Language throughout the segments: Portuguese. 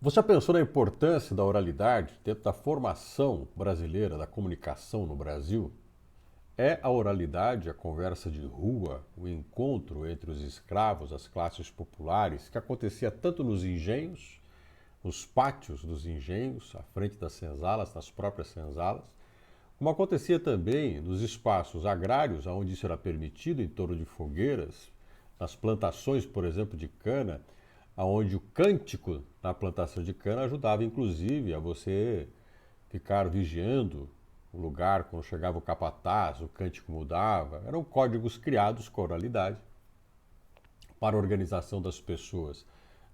Você já pensou na importância da oralidade dentro da formação brasileira, da comunicação no Brasil? É a oralidade, a conversa de rua, o encontro entre os escravos, as classes populares, que acontecia tanto nos engenhos, nos pátios dos engenhos, à frente das senzalas, nas próprias senzalas, como acontecia também nos espaços agrários, onde isso era permitido, em torno de fogueiras, nas plantações, por exemplo, de cana, onde o cântico na plantação de cana ajudava, inclusive, a você ficar vigiando o lugar quando chegava o capataz, o cântico mudava. Eram códigos criados com oralidade para a organização das pessoas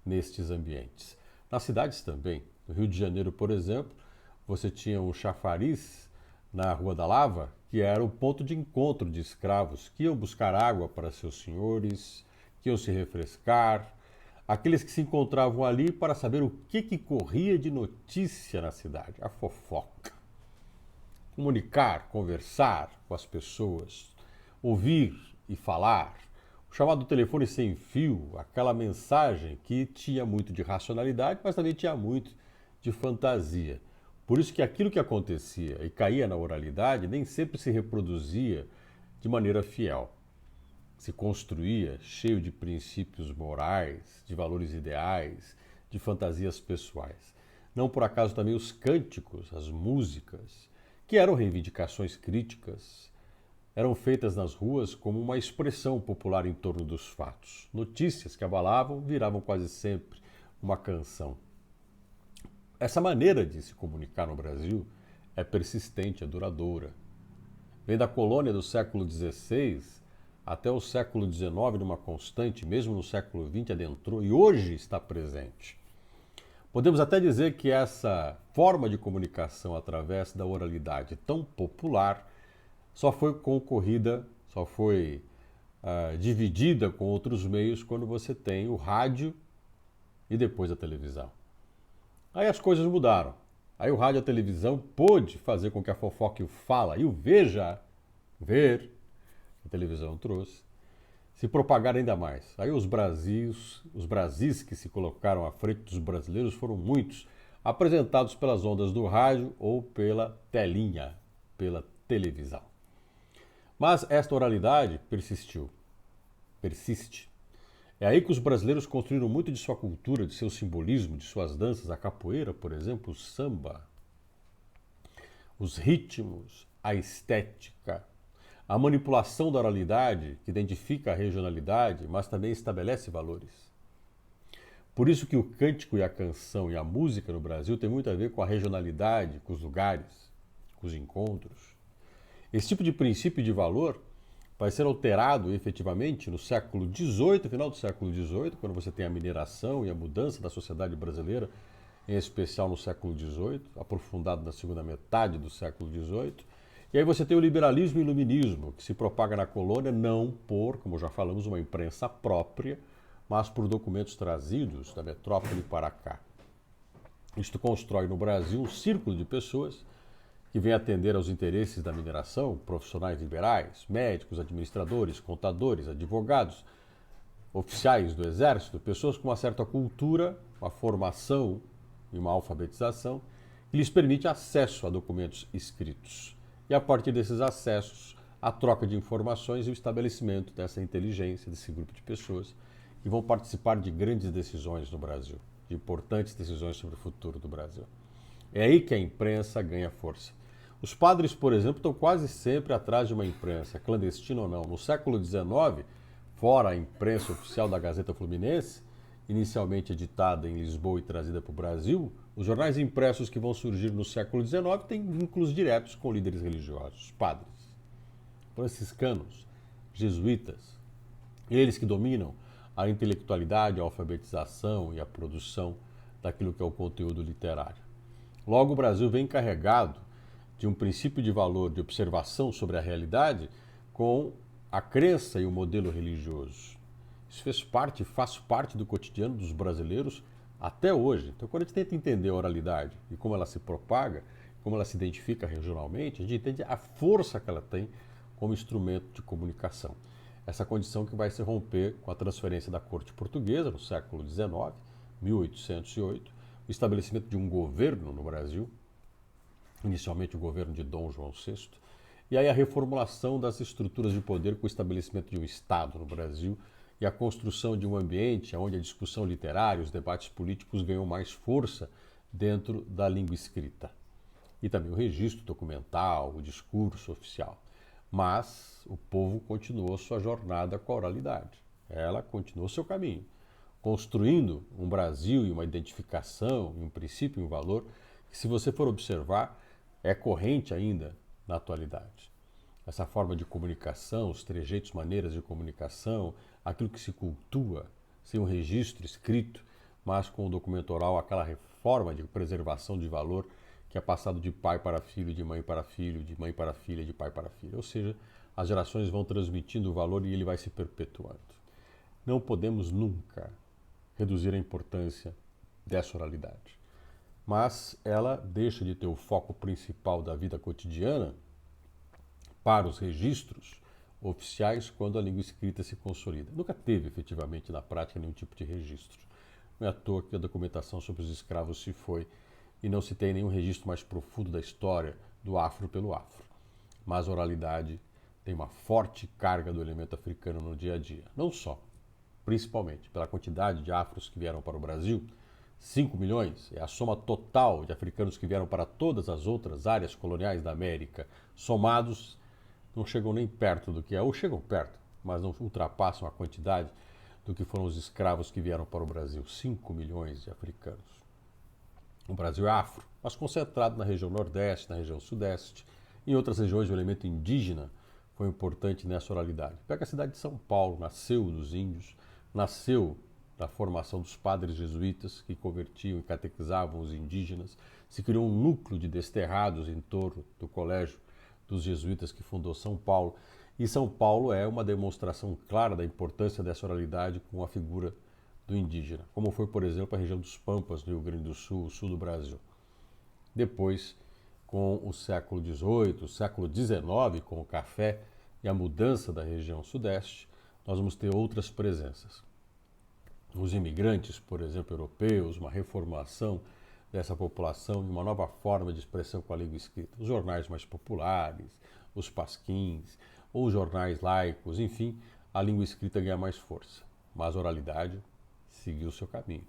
nestes ambientes. Nas cidades também. No Rio de Janeiro, por exemplo, você tinha um chafariz na Rua da Lava, que era o ponto de encontro de escravos que iam buscar água para seus senhores, que iam se refrescar, aqueles que se encontravam ali para saber o que corria de notícia na cidade, a fofoca. Comunicar, conversar com as pessoas, ouvir e falar. O chamado telefone sem fio, aquela mensagem que tinha muito de racionalidade, mas também tinha muito de fantasia. Por isso que aquilo que acontecia e caía na oralidade nem sempre se reproduzia de maneira fiel. Se construía cheio de princípios morais, de valores ideais, de fantasias pessoais. Não por acaso também os cânticos, as músicas, que eram reivindicações críticas, eram feitas nas ruas como uma expressão popular em torno dos fatos. Notícias que abalavam viravam quase sempre uma canção. Essa maneira de se comunicar no Brasil é persistente, é duradoura. Vem da colônia do século XVI até o século XIX numa constante, mesmo no século XX adentrou e hoje está presente. Podemos até dizer que essa forma de comunicação através da oralidade tão popular só foi concorrida, só foi dividida com outros meios quando você tem o rádio e depois a televisão. Aí as coisas mudaram. Aí o rádio e a televisão pôde fazer com que a fofoca e o fala e o veja, ver, que a televisão trouxe, se propagar ainda mais. Aí os Brasis que se colocaram à frente dos brasileiros foram muitos, apresentados pelas ondas do rádio ou pela telinha, pela televisão. Mas esta oralidade persistiu, persiste. É aí que os brasileiros construíram muito de sua cultura, de seu simbolismo, de suas danças, a capoeira, por exemplo, o samba, os ritmos, a estética, a manipulação da oralidade, que identifica a regionalidade, mas também estabelece valores. Por isso que o cântico e a canção e a música no Brasil tem muito a ver com a regionalidade, com os lugares, com os encontros. Esse tipo de princípio de valor vai ser alterado efetivamente no século XVIII, final do século XVIII, quando você tem a mineração e a mudança da sociedade brasileira, em especial no século XVIII, aprofundado na segunda metade do século XVIII. E aí você tem o liberalismo e o iluminismo, que se propaga na colônia não por, como já falamos, uma imprensa própria, mas por documentos trazidos da metrópole para cá. Isto constrói no Brasil um círculo de pessoas que vem atender aos interesses da mineração, profissionais liberais, médicos, administradores, contadores, advogados, oficiais do exército, pessoas com uma certa cultura, uma formação e uma alfabetização, que lhes permite acesso a documentos escritos. E a partir desses acessos, a troca de informações e o estabelecimento dessa inteligência, desse grupo de pessoas que vão participar de grandes decisões no Brasil, de importantes decisões sobre o futuro do Brasil. É aí que a imprensa ganha força. Os padres, por exemplo, estão quase sempre atrás de uma imprensa, clandestina ou não. No século XIX, fora a imprensa oficial da Gazeta Fluminense, inicialmente editada em Lisboa e trazida para o Brasil, os jornais impressos que vão surgir no século XIX têm vínculos diretos com líderes religiosos, padres, franciscanos, jesuítas, eles que dominam a intelectualidade, a alfabetização e a produção daquilo que é o conteúdo literário. Logo, o Brasil vem carregado de um princípio de valor de observação sobre a realidade com a crença e o modelo religioso. Isso faz parte do cotidiano dos brasileiros até hoje. Então, quando a gente tenta entender a oralidade e como ela se propaga, como ela se identifica regionalmente, a gente entende a força que ela tem como instrumento de comunicação. Essa condição que vai se romper com a transferência da corte portuguesa no século XIX, 1808, o estabelecimento de um governo no Brasil, inicialmente o governo de Dom João VI, e aí a reformulação das estruturas de poder com o estabelecimento de um Estado no Brasil e a construção de um ambiente onde a discussão literária, os debates políticos ganham mais força dentro da língua escrita. E também o registro documental, o discurso oficial. Mas o povo continuou sua jornada com a oralidade. Ela continuou seu caminho, construindo um Brasil e uma identificação, e um princípio e um valor que, se você for observar, é corrente ainda na atualidade. Essa forma de comunicação, os trejeitos, maneiras de comunicação, aquilo que se cultua, sem um registro escrito, mas com o documento oral, aquela reforma de preservação de valor que é passado de pai para filho, de mãe para filho, de mãe para filha, de pai para filho. Ou seja, as gerações vão transmitindo o valor e ele vai se perpetuando. Não podemos nunca reduzir a importância dessa oralidade. Mas ela deixa de ter o foco principal da vida cotidiana para os registros oficiais quando a língua escrita se consolida. Nunca teve efetivamente na prática nenhum tipo de registro. Não é à toa que a documentação sobre os escravos se foi e não se tem nenhum registro mais profundo da história do afro pelo afro. Mas a oralidade tem uma forte carga do elemento africano no dia a dia. Não só, principalmente pela quantidade de afros que vieram para o Brasil, 5 milhões é a soma total de africanos que vieram para todas as outras áreas coloniais da América, somados, não chegam nem perto do que é, ou chegam perto, mas não ultrapassam a quantidade do que foram os escravos que vieram para o Brasil, 5 milhões de africanos. O Brasil é afro, mas concentrado na região Nordeste, na região Sudeste. Em outras regiões, o elemento indígena foi importante nessa oralidade. Pega a cidade de São Paulo, nasceu dos índios, nasceu da formação dos padres jesuítas que convertiam e catequizavam os indígenas. Se criou um núcleo de desterrados em torno do colégio dos jesuítas que fundou São Paulo. E São Paulo é uma demonstração clara da importância dessa oralidade com a figura do indígena, como foi, por exemplo, a região dos Pampas, no Rio Grande do Sul, o sul do Brasil. Depois, com o século XVIII, o século XIX, com o café e a mudança da região sudeste, nós vamos ter outras presenças. Os imigrantes, por exemplo, europeus, uma reformulação dessa população e uma nova forma de expressão com a língua escrita. Os jornais mais populares, os pasquins, ou jornais laicos, enfim, a língua escrita ganha mais força. Mas a oralidade seguiu seu caminho.